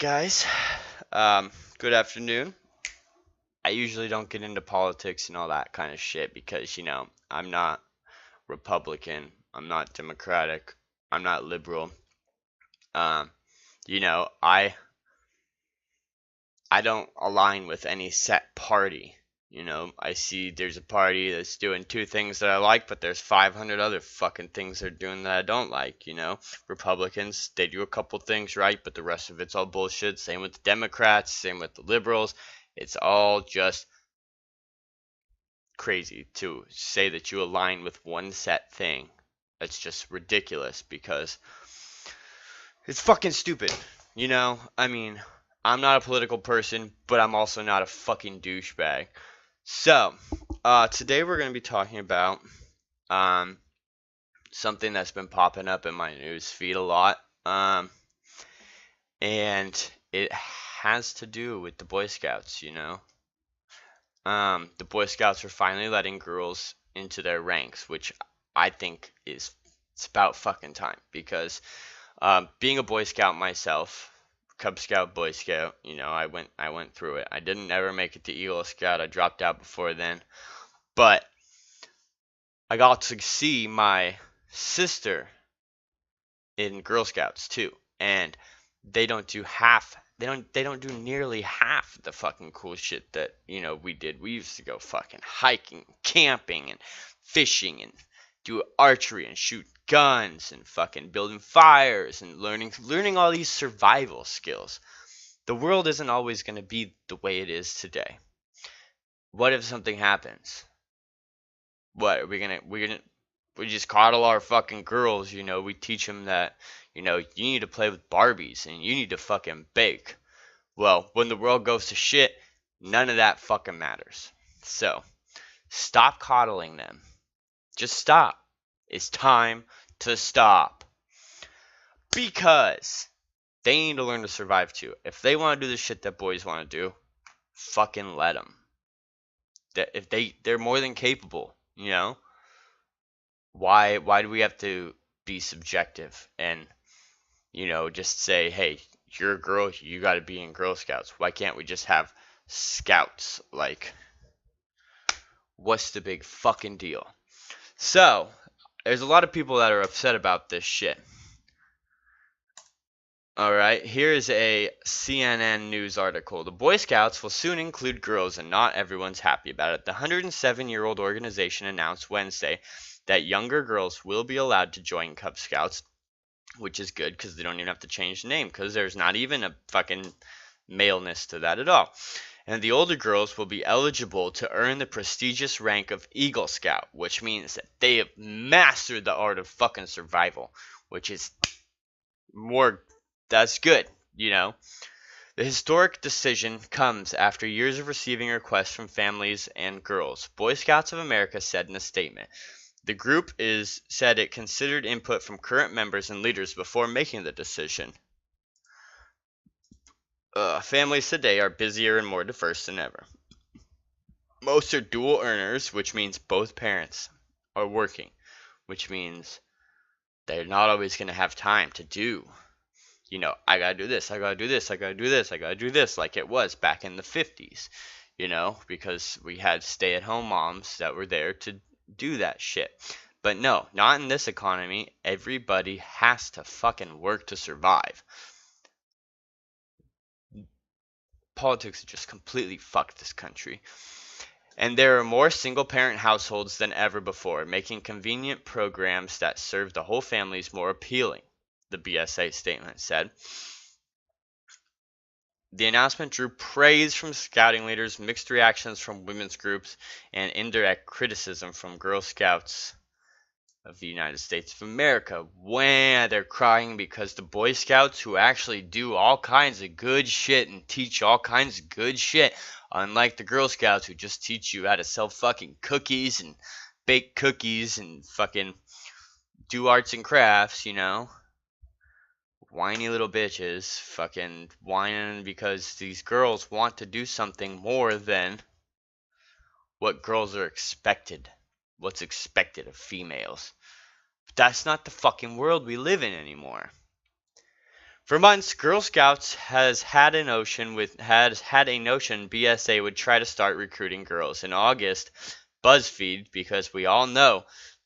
guys? Good afternoon. I usually don't get into politics and all that kind of shit because, I'm not Republican, I'm not Democratic, I'm not liberal. Um, you know, I I don't align with any set party. I see there's a party that's doing two things that I like, but there's 500 other fucking things they're doing that I don't like. Republicans, they do a couple things right, but the rest of it's all bullshit. Same with the Democrats, same with the liberals. It's all just crazy to say that you align with one set thing. That's just ridiculous because it's fucking stupid. I mean, I'm not a political person, but I'm also not a fucking douchebag. So, today we're going to be talking about um, something that's been popping up in my news feed a lot, and it has to do with the Boy Scouts. The Boy Scouts are finally letting girls into their ranks, which I think it's about fucking time because being a Boy Scout myself, Cub Scout, Boy Scout, I went through it. I didn't ever make it to Eagle Scout. I dropped out before then, but I got to see my sister in Girl Scouts too, and they don't do half. They don't do nearly half the fucking cool shit that we did. We used to go fucking hiking, camping, and fishing, and do archery and shoot guns and fucking building fires and learning all these survival skills. The world isn't always going to be the way it is today. What if something happens? What are we just coddle our fucking girls? We teach them that you need to play with Barbies and you need to fucking bake. Well, when the world goes to shit, none of that fucking matters. So stop coddling them. Just stop. It's time to stop. Because they need to learn to survive too. If they want to do the shit that boys want to do, fucking let them. If they're more than capable. Why do we have to be subjective and just say, hey, you're a girl, you got to be in Girl Scouts? Why can't we just have scouts? Like, what's the big fucking deal? So there's a lot of people that are upset about this shit. Alright, here is a CNN News article. The Boy Scouts will soon include girls, and not everyone's happy about it. The 107-year-old organization announced Wednesday that younger girls will be allowed to join Cub Scouts, which is good because they don't even have to change the name because there's not even a fucking maleness to that at all. And the older girls will be eligible to earn the prestigious rank of Eagle Scout, which means that they have mastered the art of fucking survival, which is that's good. The historic decision comes after years of receiving requests from families and girls. Boy Scouts of America said in a statement. The group said it considered input from current members and leaders before making the decision. Families today are busier and more diverse than ever. Most are dual earners, which means both parents are working, which means they're not always going to have time to do. I gotta do this, I gotta do this, I gotta do this, I gotta do this, like it was back in the 50s, because we had stay-at-home moms that were there to do that shit. But no, not in this economy. Everybody has to fucking work to survive. Politics have just completely fucked this country. And there are more single-parent households than ever before, making convenient programs that serve the whole families more appealing, the BSA statement said. The announcement drew praise from scouting leaders, mixed reactions from women's groups, and indirect criticism from Girl Scouts of the United States of America. When they're crying because the Boy Scouts, who actually do all kinds of good shit and teach all kinds of good shit, unlike the Girl Scouts who just teach you how to sell fucking cookies and bake cookies and fucking do arts and crafts, whiny little bitches fucking whining because these girls want to do something more than what girls are expected. What's expected of females. But that's not the fucking world we live in anymore. For months, Girl Scouts has had a notion BSA would try to start recruiting girls. In August, BuzzFeed, because we all know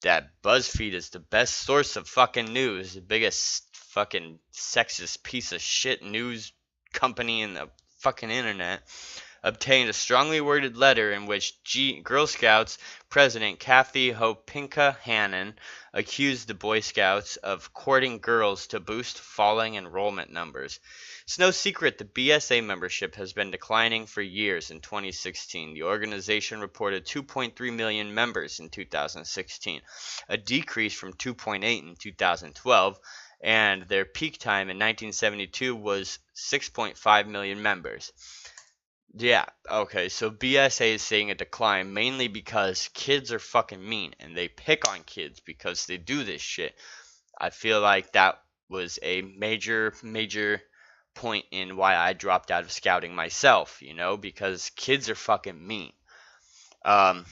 that BuzzFeed is the best source of fucking news, the biggest fucking sexist piece of shit news company in the fucking internet, obtained a strongly worded letter in which Girl Scouts president Kathy Hopinka Hannon accused the Boy Scouts of courting girls to boost falling enrollment numbers. It's no secret the BSA membership has been declining for years. In 2016, the organization reported 2.3 million members in 2016, a decrease from 2.8 in 2012, and their peak time in 1972 was 6.5 million members. Yeah, okay, so BSA is seeing a decline mainly because kids are fucking mean and they pick on kids because they do this shit. I feel like that was a major point in why I dropped out of scouting myself, because kids are fucking mean. Um,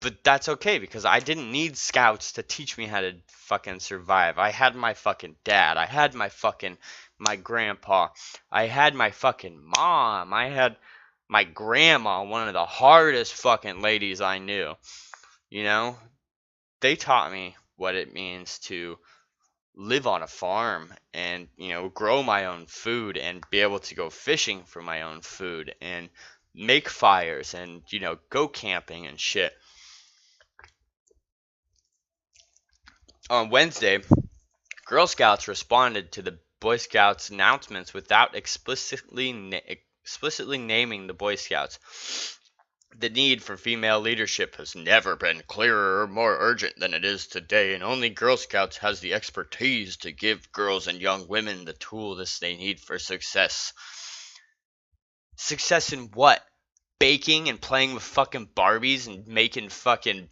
but that's okay because I didn't need scouts to teach me how to fucking survive. I had my fucking dad. I had my grandpa. I had my fucking mom. I had my grandma, one of the hardest fucking ladies I knew. They taught me what it means to live on a farm and, grow my own food and be able to go fishing for my own food and make fires and, go camping and shit. On Wednesday, Girl Scouts responded to the Boy Scouts' announcements without explicitly naming the Boy Scouts. The need for female leadership has never been clearer or more urgent than it is today, and only Girl Scouts has the expertise to give girls and young women the tools they need for success. Success in what? Baking and playing with fucking Barbies and making fucking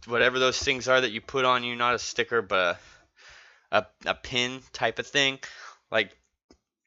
whatever those things are that you put on you, not a sticker, but a pin type of thing. Like,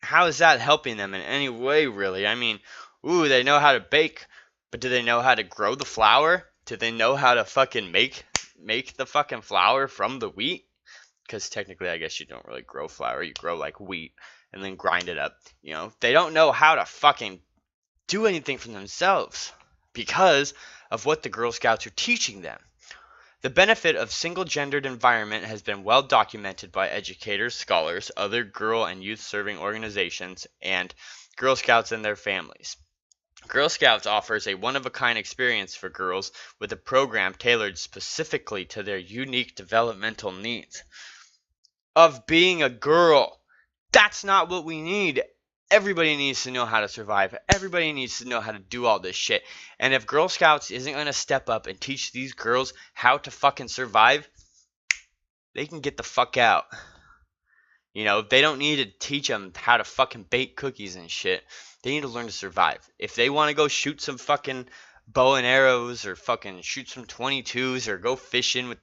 how is that helping them in any way, really? I mean, they know how to bake, but do they know how to grow the flour? Do they know how to fucking make the fucking flour from the wheat? Because technically, I guess you don't really grow flour. You grow, like, wheat and then grind it up. They don't know how to fucking do anything for themselves because of what the Girl Scouts are teaching them. The benefit of single-gendered environment has been well documented by educators, scholars, other girl and youth-serving organizations, and Girl Scouts and their families. Girl Scouts offers a one-of-a-kind experience for girls with a program tailored specifically to their unique developmental needs. Of being a girl. That's not what we need. Everybody needs to know how to survive. Everybody needs to know how to do all this shit. And if Girl Scouts isn't going to step up and teach these girls how to fucking survive, they can get the fuck out. They don't need to teach them how to fucking bake cookies and shit. They need to learn to survive. If they want to go shoot some fucking bow and arrows or fucking shoot some 22s or go fishing with,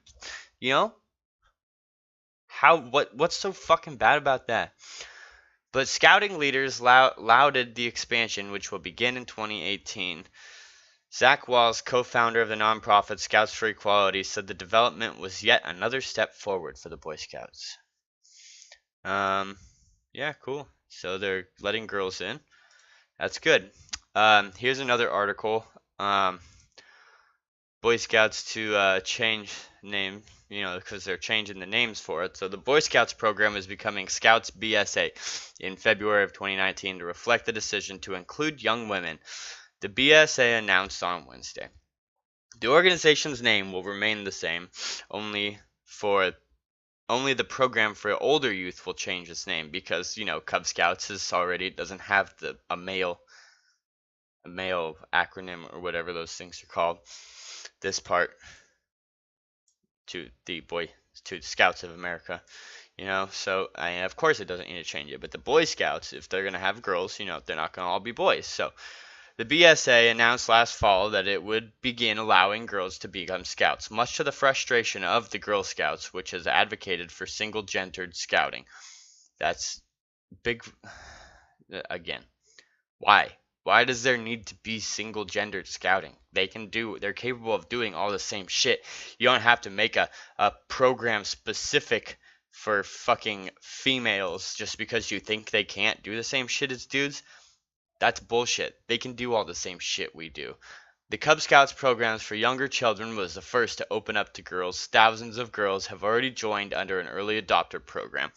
what's so fucking bad about that? But scouting leaders lauded the expansion, which will begin in 2018. Zach Walls, co-founder of the nonprofit Scouts for Equality, said the development was yet another step forward for the Boy Scouts. Yeah, cool. So they're letting girls in. That's good. Here's another article. Boy Scouts to change name, because they're changing the names for it. So the Boy Scouts program is becoming Scouts BSA in February of 2019 to reflect the decision to include young women. The BSA announced on Wednesday. The organization's name will remain the same, only the program for older youth will change its name because, Cub Scouts doesn't have a male acronym or whatever those things are called. This part to the Scouts of America, so of course it doesn't need to change it. But the Boy Scouts, if they're going to have girls, they're not going to all be boys. So the BSA announced last fall that it would begin allowing girls to become scouts, much to the frustration of the Girl Scouts, which has advocated for single-gendered scouting. That's big. Again, why? Why does there need to be single-gendered scouting? They're capable of doing all the same shit. You don't have to make a program specific for fucking females just because you think they can't do the same shit as dudes, that's bullshit. They can do all the same shit we do. The Cub Scouts programs for younger children was the first to open up to girls. Thousands of girls have already joined under an early adopter program.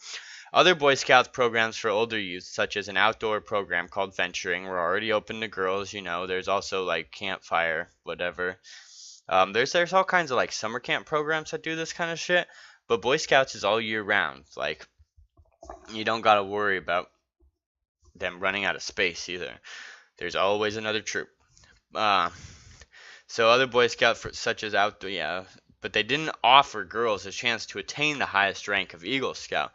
Other Boy Scouts programs for older youth, such as an outdoor program called Venturing, were already open to girls. There's also like Campfire, whatever. There's all kinds of like summer camp programs that do this kind of shit. But Boy Scouts is all year round. Like, you don't gotta worry about them running out of space either. There's always another troop. Uh, so other Boy Scouts such as outdoor, yeah, but they didn't offer girls a chance to attain the highest rank of Eagle Scout.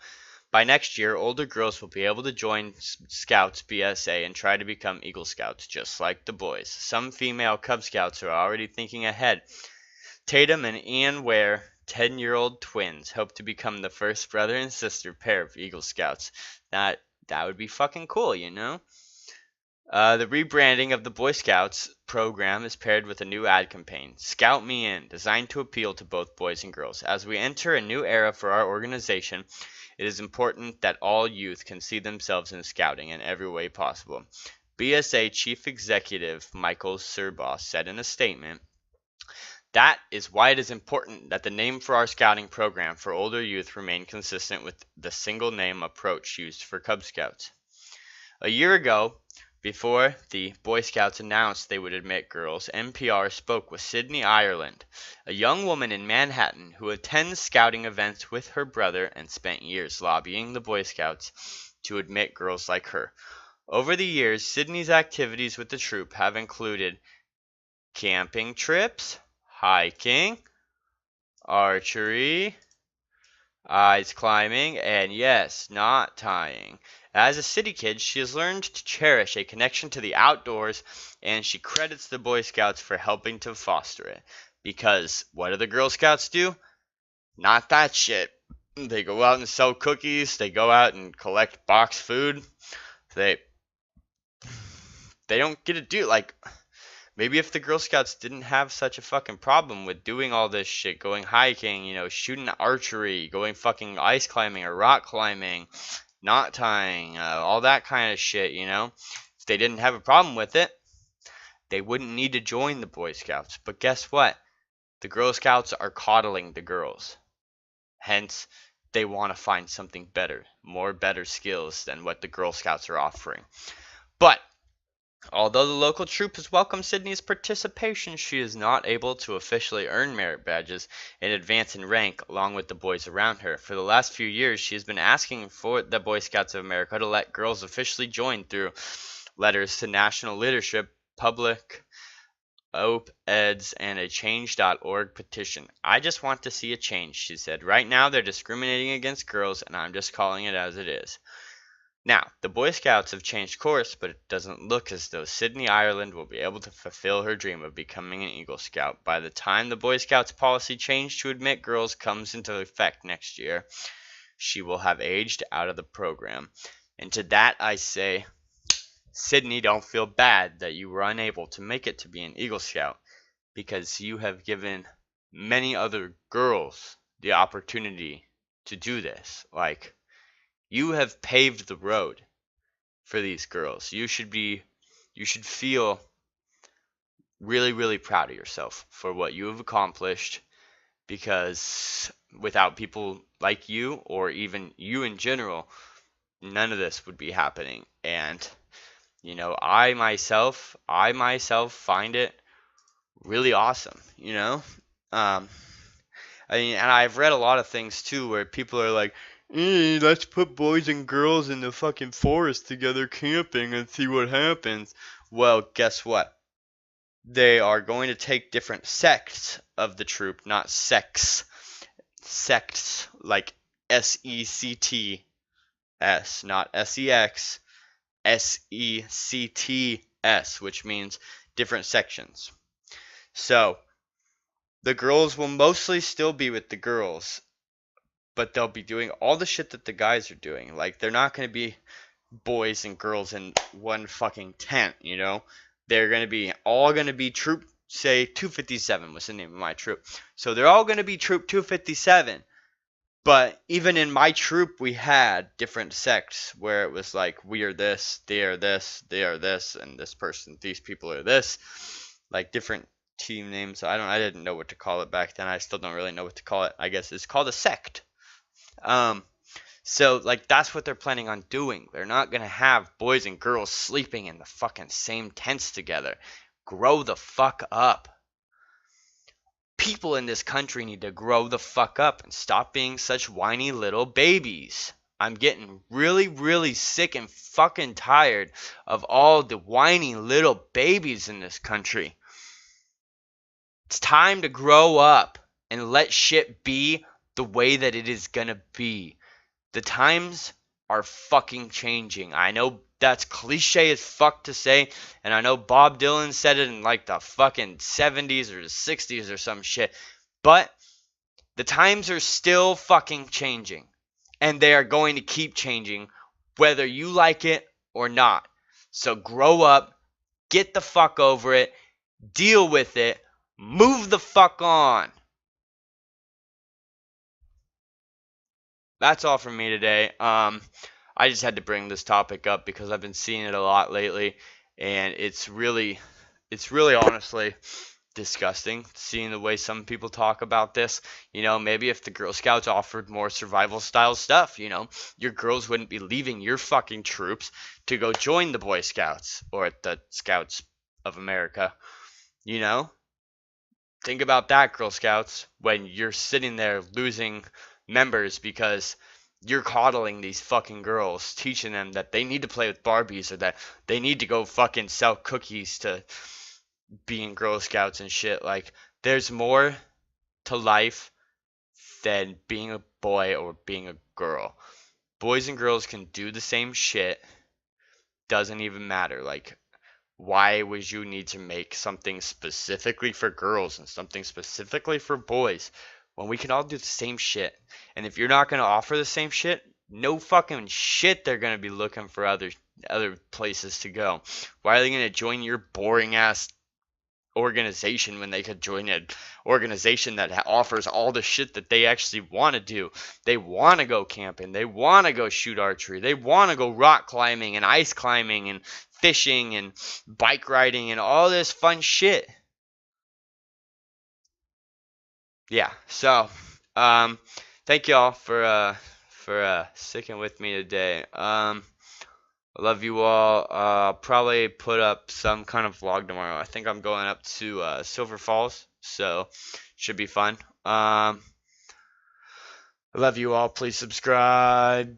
By next year, older girls will be able to join Scouts BSA and try to become Eagle Scouts, just like the boys. Some female Cub Scouts are already thinking ahead. Tatum and Ian Ware, 10-year-old twins, hope to become the first brother and sister pair of Eagle Scouts. That would be fucking cool, The rebranding of the Boy Scouts program is paired with a new ad campaign, Scout Me In, designed to appeal to both boys and girls. As we enter a new era for our organization, it is important that all youth can see themselves in scouting in every way possible. BSA Chief Executive Michael Serboss said in a statement, "That is why it is important that the name for our scouting program for older youth remain consistent with the single name approach used for Cub Scouts." A year ago, before the Boy Scouts announced they would admit girls, NPR spoke with Sydney Ireland, a young woman in Manhattan who attends scouting events with her brother and spent years lobbying the Boy Scouts to admit girls like her. Over the years, Sydney's activities with the troop have included camping trips, hiking, archery, ice climbing, and yes, knot tying. As a city kid, she has learned to cherish a connection to the outdoors, and she credits the Boy Scouts for helping to foster it. Because what do the Girl Scouts do? Not that shit. They go out and sell cookies. They go out and collect box food. They don't get to do, like, maybe if the Girl Scouts didn't have such a fucking problem with doing all this shit, going hiking, shooting archery, going fucking ice climbing or rock climbing, knot tying, all that kind of shit, If they didn't have a problem with it, they wouldn't need to join the Boy Scouts. But guess what? The Girl Scouts are coddling the girls. Hence, they want to find something better, more better skills than what the Girl Scouts are offering. But although the local troop has welcomed Sydney's participation, she is not able to officially earn merit badges and advance in rank along with the boys around her. For the last few years, she has been asking for the Boy Scouts of America to let girls officially join through letters to national leadership, public op-eds, and a change.org petition. "I just want to see a change," she said. "Right now, they're discriminating against girls, and I'm just calling it as it is." Now, the Boy Scouts have changed course, but it doesn't look as though Sydney Ireland will be able to fulfill her dream of becoming an Eagle Scout. By the time the Boy Scouts policy change to admit girls comes into effect next year, she will have aged out of the program. And to that I say, Sydney, don't feel bad that you were unable to make it to be an Eagle Scout, because you have given many other girls the opportunity to do this. Like, you have paved the road for these girls. You should feel really, really proud of yourself for what you have accomplished, because without people like you, or even you in general, none of this would be happening. And I myself find it really awesome. And I've read a lot of things too where people are like, let's put boys and girls in the fucking forest together camping and see what happens. Well, guess what? They are going to take different sects of the troop, not sects. Sects, like S-E-C-T-S, not S-E-X, S-E-C-T-S, which means different sections. So, the girls will mostly still be with the girls, but they'll be doing all the shit that the guys are doing. Like, they're not going to be boys and girls in one fucking tent, They're going to be all going to be troop, say, 257 was the name of my troop. So they're all going to be troop 257, But even in my troop, we had different sects where it was like, we are this, they are this, they are this, and this person, these people are this. Like different team names. I didn't know what to call it back then. I still don't really know what to call it. I guess it's called a sect. Um, so like that's what they're planning on doing. They're not gonna have boys and girls sleeping in the fucking same tents together. Grow the fuck up. People in this country need to grow the fuck up and stop being such whiny little babies. I'm getting really, really sick and fucking tired of all the whiny little babies in this country. It's time to grow up and let shit be the way that it is gonna be. The times are fucking changing. I know that's cliche as fuck to say, and I know Bob Dylan said it in like the fucking 70s or the 60s or some shit, but the times are still fucking changing, and they are going to keep changing whether you like it or not. So grow up, get the fuck over it, deal with it, move the fuck on. That's all from me today. I just had to bring this topic up because I've been seeing it a lot lately, and it's really honestly disgusting seeing the way some people talk about this. You know, maybe if the Girl Scouts offered more survival style stuff, you know, your girls wouldn't be leaving your fucking troops to go join the Boy Scouts or the Scouts of America. You know, think about that, Girl Scouts, when you're sitting there losing members because you're coddling these fucking girls, teaching them that they need to play with Barbies or that they need to go fucking sell cookies to being Girl Scouts and shit. Like, there's more to life than being a boy or being a girl. Boys and girls can do the same shit. Doesn't even matter. Like, why would you need to make something specifically for girls and something specifically for boys when we can all do the same shit? And if you're not going to offer the same shit, no fucking shit they're going to be looking for other places to go. Why are they going to join your boring ass organization when they could join an organization that offers all the shit that they actually want to do? They want to go camping, they want to go shoot archery, they want to go rock climbing and ice climbing and fishing and bike riding and all this fun shit. Yeah, so thank y'all for sticking with me today. I love you all. I'll probably put up some kind of vlog tomorrow. I think I'm going up to Silver Falls, so should be fun. I love you all. Please subscribe.